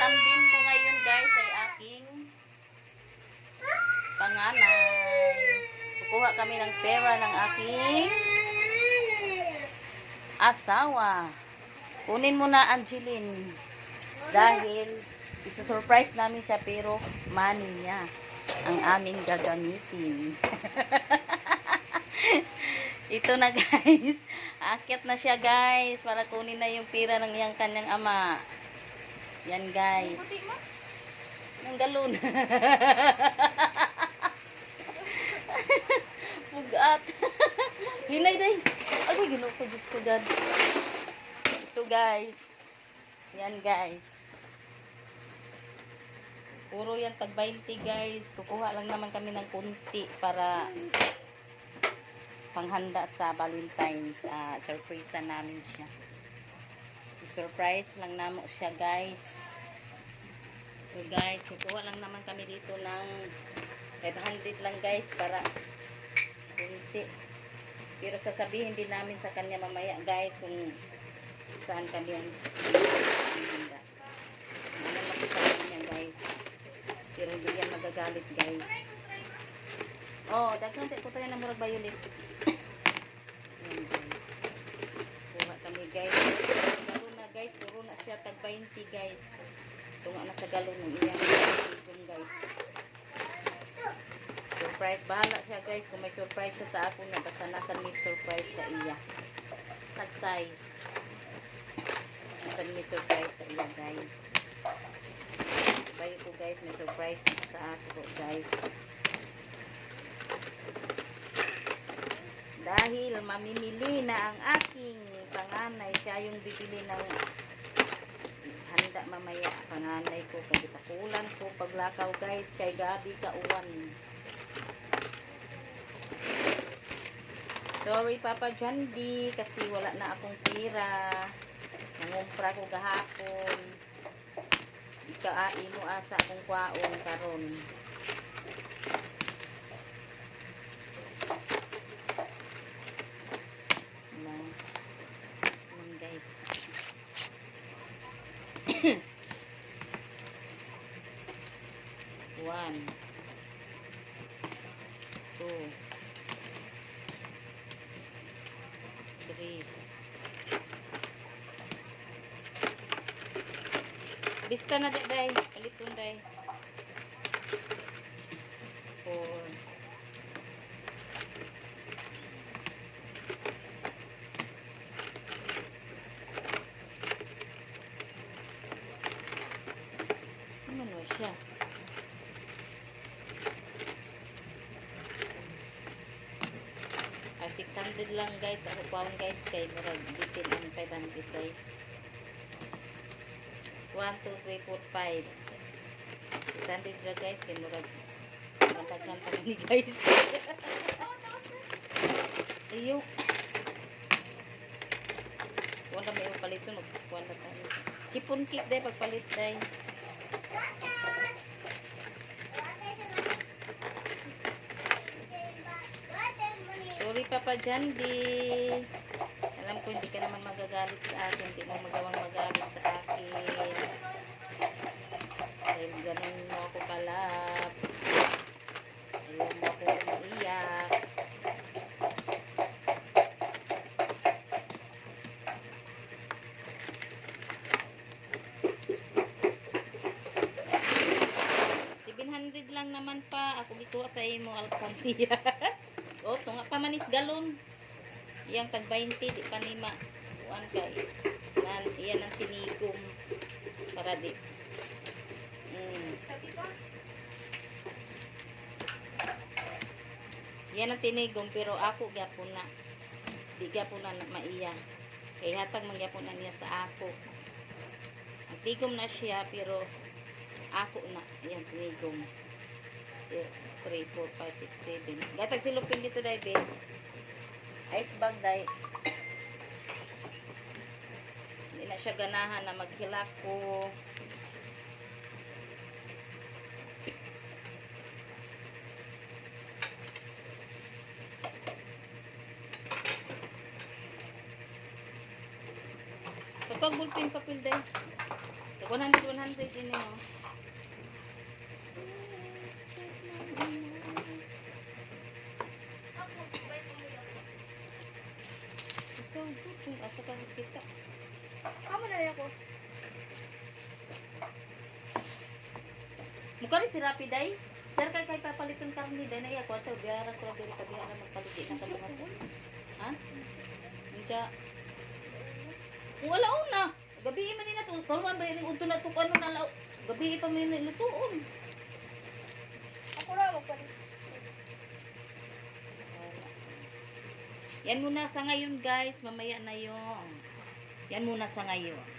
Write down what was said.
lambing ko ngayon guys ay aking panganay. Kukuha kami ng pera ng aking asawa. Kunin mo na, Angeline. Dahil isa-surprise namin siya pero money niya ang aming gagamitin. Ito na guys. Aakyat na siya guys para kunin na yung pera ng iyang kanyang ama. Yan guys. Ng galon. Pugat. Hinay day. Agoy, ginoo ko, Diyos ko God. Ito guys. Yan guys. Puro yan tag 20 guys. Kukuha lang naman kami ng kunti para panghanda sa Valentine's. Surprise na namin siya. I-surprise lang namin siya guys. So guys, kukuha lang naman kami dito ng 500 lang guys para kunti. Pero sasabihin din namin sa kanya mamaya guys kung saan kami ang handa. Ano masasabi niya guys. Pero hindi yan magagalit guys. Oh, daghan tayo ko tayo ng murag violet. Ayan guys. Kuha kami guys. Galon na guys. Puro na siya tag 20 guys. Tunga na sa galon ng iyang guys. Surprise. Bahala siya guys. Kung may surprise siya sa ako niya. Basta nasan may surprise sa iya. Tag size. Nasan may surprise sa iya guys. Bayo ko guys. May surprise sa ako guys. Dahil mamimili na ang aking panganay, siya yung bibili ng handa mamaya. Panganay ko, kasi pakulan ko paglakaw guys, kay Gabi kauwan. Sorry Papa John D, kasi wala na akong pira. Nangumpra ko gahapon. Ikaai mo asa akong kwaon karon. One, two, three. Lista na day, paliton day. 4. Ano siya? Ah, 600 lang guys. Ako paon guys kay murag bitin ang 500 guys. 1, 2, 3, 4, 5. 600 lang guys kay murag matagsan pa ni guys. Iyo. Wala may paliton og kuan na tayo. Chipon cake day pagpalit day. Sorry Papa Jandy. Alam ko hindi ka naman magagalit sa akin. Hindi mo magawang magalit sa akin. Dahil ganun mo ako kalap. Ayaw mo ako umiiyak. $700 lang naman pa. Ako gikuha sa imo alkansiya. O, tunga pa manis galon. Iyang tag 20, di pa nima. Kuan kay. Iyan ang tinigom. Para di. Iyan ang tinigom, pero ako gyapon na. Di gyapon na maiya. Kay hatag man gyapon na niya sa ako. Ang tigom na siya, pero ako na. Iyan tinigom. 3, 4, 5, 6, 7. Gatag silupin dito day, babe. Ice bag day. Hindi na siya ganahan na maghilak ko. Pagkag bulpin papel day. 100 ini mo. Ikaw, kung asa ka kita. Kamu na ako. Mukha rin si Rapi, day. Sir, kay papalitan karni, day na iya. Kwato, biyara ko, diri ka biyara magpalitin ng kaluhat. Ha? Hindi. Wala una. Gabi man nila to. Karuan ba yung unto na to ano na lao. Gabi pa man nila lutuon. Ako na magpalit. Yan muna sa ngayon guys. Mamaya na yung. Yan muna sa ngayon.